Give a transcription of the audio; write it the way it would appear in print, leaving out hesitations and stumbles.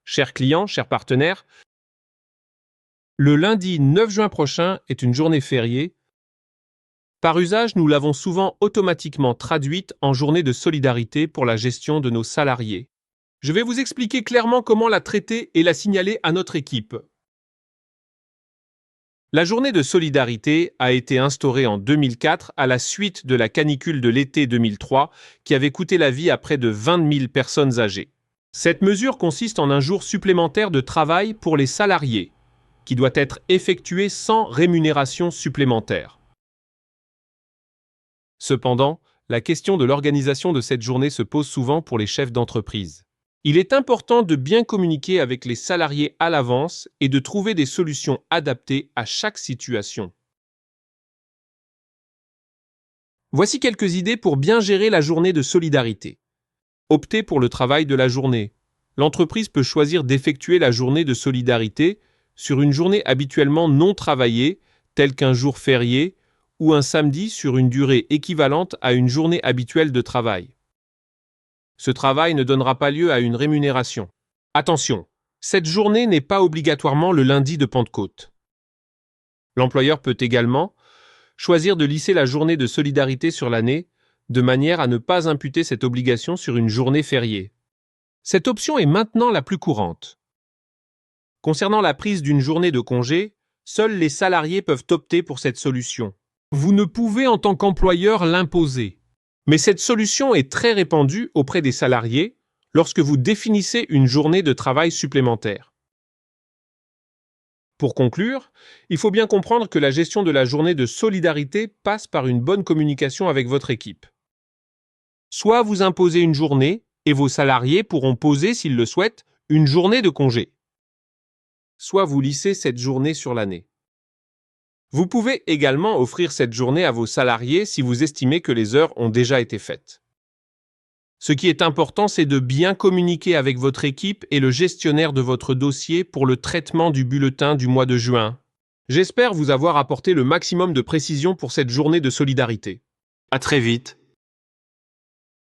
Chers clients, chers partenaires, le lundi 9 juin prochain est une journée fériée. Par usage, nous l'avons souvent automatiquement traduite en journée de solidarité pour la gestion de nos salariés. Je vais vous expliquer clairement comment la traiter et la signaler à notre équipe. La journée de solidarité a été instaurée en 2004 à la suite de la canicule de l'été 2003 qui avait coûté la vie à près de 20 000 personnes âgées. Cette mesure consiste en un jour supplémentaire de travail pour les salariés, qui doit être effectué sans rémunération supplémentaire. Cependant, la question de l'organisation de cette journée se pose souvent pour les chefs d'entreprise. Il est important de bien communiquer avec les salariés à l'avance et de trouver des solutions adaptées à chaque situation. Voici quelques idées pour bien gérer la journée de solidarité. Optez pour le travail de la journée. L'entreprise peut choisir d'effectuer la journée de solidarité sur une journée habituellement non travaillée, telle qu'un jour férié, ou un samedi sur une durée équivalente à une journée habituelle de travail. Ce travail ne donnera pas lieu à une rémunération. Attention, cette journée n'est pas obligatoirement le lundi de Pentecôte. L'employeur peut également choisir de lisser la journée de solidarité sur l'année, de manière à ne pas imputer cette obligation sur une journée fériée. Cette option est maintenant la plus courante. Concernant la prise d'une journée de congé, seuls les salariés peuvent opter pour cette solution. Vous ne pouvez en tant qu'employeur l'imposer. Mais cette solution est très répandue auprès des salariés lorsque vous définissez une journée de travail supplémentaire. Pour conclure, il faut bien comprendre que la gestion de la journée de solidarité passe par une bonne communication avec votre équipe. Soit vous imposez une journée et vos salariés pourront poser, s'ils le souhaitent, une journée de congé. Soit vous lissez cette journée sur l'année. Vous pouvez également offrir cette journée à vos salariés si vous estimez que les heures ont déjà été faites. Ce qui est important, c'est de bien communiquer avec votre équipe et le gestionnaire de votre dossier pour le traitement du bulletin du mois de juin. J'espère vous avoir apporté le maximum de précision pour cette journée de solidarité. À très vite.